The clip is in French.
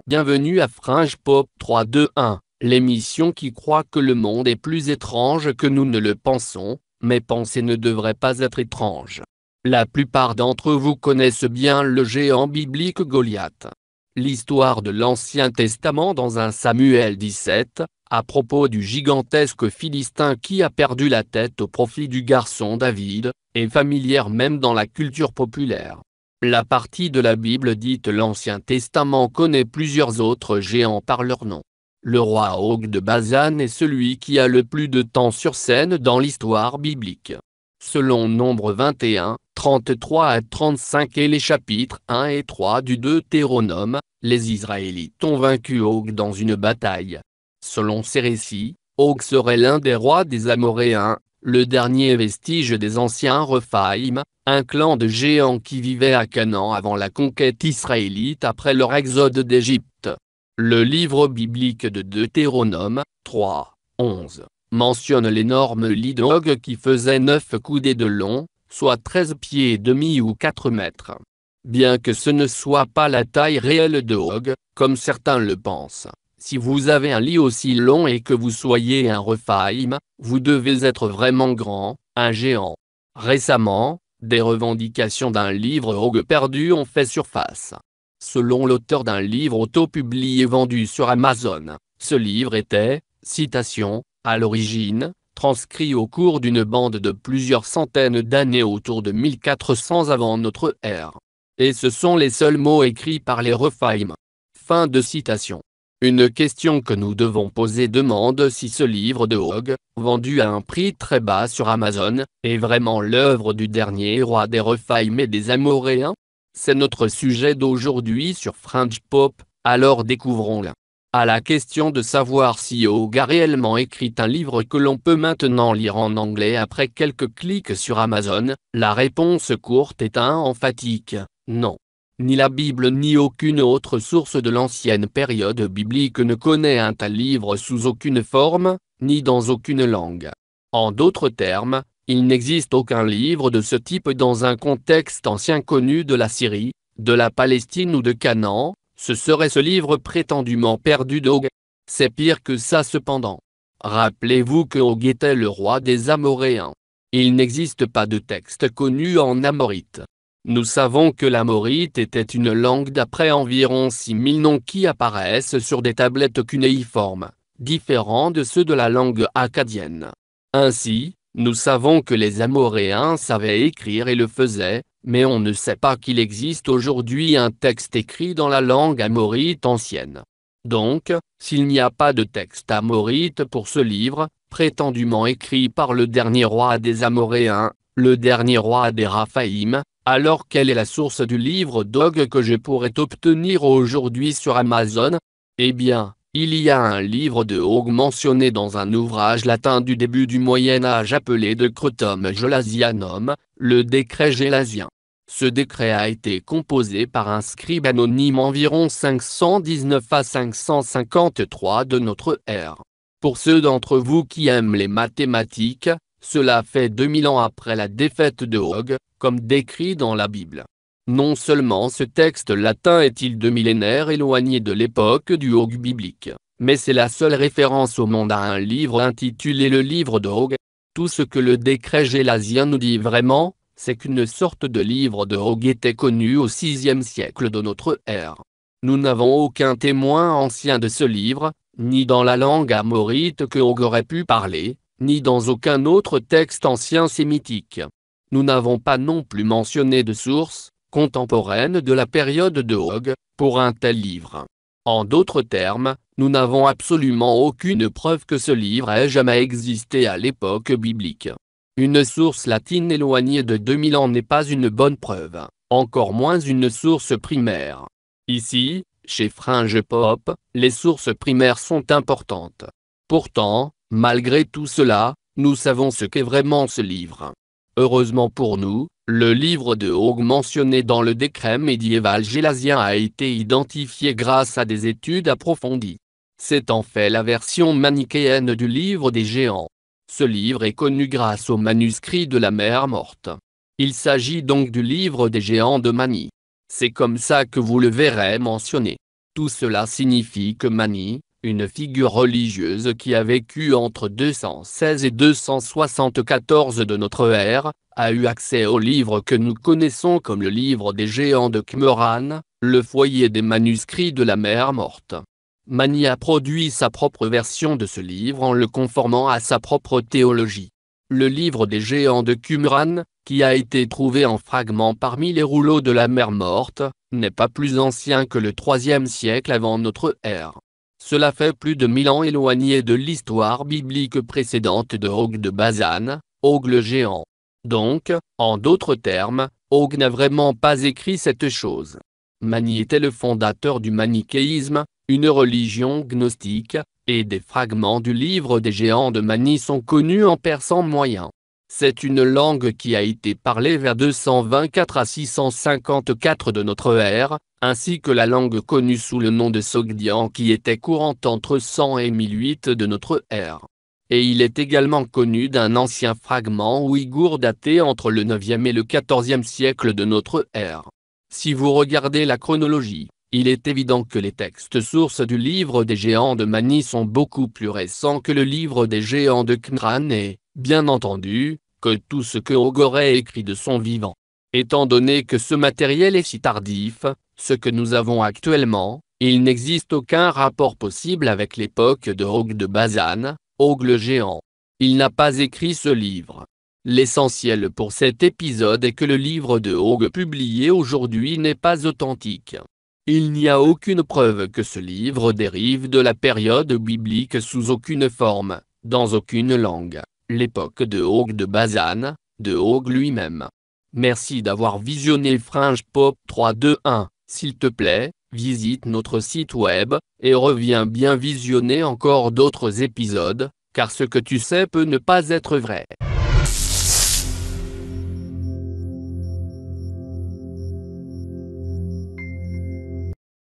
Bienvenue à Fringe Pop 321, l'émission qui croit que le monde est plus étrange que nous ne le pensons, mais penser ne devrait pas être étrange. La plupart d'entre vous connaissent bien le géant biblique Goliath. L'histoire de l'Ancien Testament dans 1 Samuel 17, à propos du gigantesque Philistin qui a perdu la tête au profit du garçon David, est familière même dans la culture populaire. La partie de la Bible dite l'Ancien Testament connaît plusieurs autres géants par leur nom. Le roi Og de Basan est celui qui a le plus de temps sur scène dans l'histoire biblique. Selon Nombre 21, 33 à 35 et les chapitres 1 et 3 du Deutéronome, les Israélites ont vaincu Og dans une bataille. Selon ces récits, Og serait l'un des rois des Amoréens, le dernier vestige des anciens Rephaïm, un clan de géants qui vivait à Canaan avant la conquête israélite après leur exode d'Égypte. Le livre biblique de Deutéronome, 3, 11, mentionne l'énorme lit d'Og qui faisait 9 coudées de long, soit 13 pieds et demi ou 4 mètres. Bien que ce ne soit pas la taille réelle de Og, comme certains le pensent, si vous avez un lit aussi long et que vous soyez un Rephaïm, vous devez être vraiment grand, un géant. Récemment, des revendications d'un livre Og perdu ont fait surface. Selon l'auteur d'un livre auto-publié vendu sur Amazon, ce livre était, citation, à l'origine, transcrit au cours d'une bande de plusieurs centaines d'années autour de 1400 avant notre ère. Et ce sont les seuls mots écrits par les Rephaïm. Fin de citation. Une question que nous devons poser demande si ce livre de Og, vendu à un prix très bas sur Amazon, est vraiment l'œuvre du dernier roi des Rephaïm et des Amoréens. C'est notre sujet d'aujourd'hui sur Fringe Pop, alors découvrons-le. À la question de savoir si Og a réellement écrit un livre que l'on peut maintenant lire en anglais après quelques clics sur Amazon, la réponse courte est un emphatique « non ». Ni la Bible ni aucune autre source de l'ancienne période biblique ne connaît un tel livre sous aucune forme, ni dans aucune langue. En d'autres termes, il n'existe aucun livre de ce type dans un contexte ancien connu de la Syrie, de la Palestine ou de Canaan, ce serait ce livre prétendument perdu d'Og. C'est pire que ça cependant. Rappelez-vous que Og était le roi des Amoréens. Il n'existe pas de texte connu en amorite. Nous savons que l'amorite était une langue d'après environ 6000 noms qui apparaissent sur des tablettes cunéiformes, différents de ceux de la langue akkadienne. Ainsi, nous savons que les Amoréens savaient écrire et le faisaient, mais on ne sait pas qu'il existe aujourd'hui un texte écrit dans la langue amorite ancienne. Donc, s'il n'y a pas de texte amorite pour ce livre, prétendument écrit par le dernier roi des Amoréens, le dernier roi des Raphaïm, alors quelle est la source du livre d'Og que je pourrais obtenir aujourd'hui sur Amazon? Eh bien, il y a un livre de Og mentionné dans un ouvrage latin du début du Moyen Âge appelé Decretum Gelasianum, le décret gélasien. Ce décret a été composé par un scribe anonyme environ 519 à 553 de notre ère. Pour ceux d'entre vous qui aiment les mathématiques, cela fait 2000 ans après la défaite de Og, comme décrit dans la Bible. Non seulement ce texte latin est-il de millénaires éloigné de l'époque du Og biblique, mais c'est la seule référence au monde à un livre intitulé le livre de Og. Tout ce que le décret gélasien nous dit vraiment, c'est qu'une sorte de livre de Og était connu au VIe siècle de notre ère. Nous n'avons aucun témoin ancien de ce livre, ni dans la langue amorite que Og aurait pu parler, ni dans aucun autre texte ancien sémitique. Nous n'avons pas non plus mentionné de source, contemporaine de la période de Og, pour un tel livre. En d'autres termes, nous n'avons absolument aucune preuve que ce livre ait jamais existé à l'époque biblique. Une source latine éloignée de 2000 ans n'est pas une bonne preuve, encore moins une source primaire. Ici, chez Fringe Pop, les sources primaires sont importantes. Pourtant, malgré tout cela, nous savons ce qu'est vraiment ce livre. Heureusement pour nous, le livre de Og mentionné dans le décret médiéval gélasien a été identifié grâce à des études approfondies. C'est en fait la version manichéenne du livre des géants. Ce livre est connu grâce au manuscrit de la mer morte. Il s'agit donc du livre des géants de Mani. C'est comme ça que vous le verrez mentionné. Tout cela signifie que Mani, une figure religieuse qui a vécu entre 216 et 274 de notre ère, a eu accès au livre que nous connaissons comme le livre des géants de Qumran, le foyer des manuscrits de la mer morte. Mani a produit sa propre version de ce livre en le conformant à sa propre théologie. Le livre des géants de Qumran, qui a été trouvé en fragments parmi les rouleaux de la mer morte, n'est pas plus ancien que le IIIe siècle avant notre ère. Cela fait plus de 1000 ans éloigné de l'histoire biblique précédente de Og de Bazan, Og le géant. Donc, en d'autres termes, Og n'a vraiment pas écrit cette chose. Mani était le fondateur du manichéisme, une religion gnostique, et des fragments du livre des géants de Mani sont connus en persan moyen. C'est une langue qui a été parlée vers 224 à 654 de notre ère, ainsi que la langue connue sous le nom de Sogdian qui était courante entre 100 et 1008 de notre ère. Et il est également connu d'un ancien fragment ouïghour daté entre le 9e et le 14e siècle de notre ère. Si vous regardez la chronologie, il est évident que les textes sources du livre des géants de Mani sont beaucoup plus récents que le livre des géants de Qumran et, bien entendu, que tout ce que Og aurait écrit de son vivant. Étant donné que ce matériel est si tardif, ce que nous avons actuellement, il n'existe aucun rapport possible avec l'époque de Og de Bazan, Og le géant. Il n'a pas écrit ce livre. L'essentiel pour cet épisode est que le livre de Og publié aujourd'hui n'est pas authentique. Il n'y a aucune preuve que ce livre dérive de la période biblique sous aucune forme, dans aucune langue, l'époque de Og de Bazan, de Og lui-même. Merci d'avoir visionné Fringe Pop 321, s'il te plaît, visite notre site web, et reviens bien visionner encore d'autres épisodes, car ce que tu sais peut ne pas être vrai.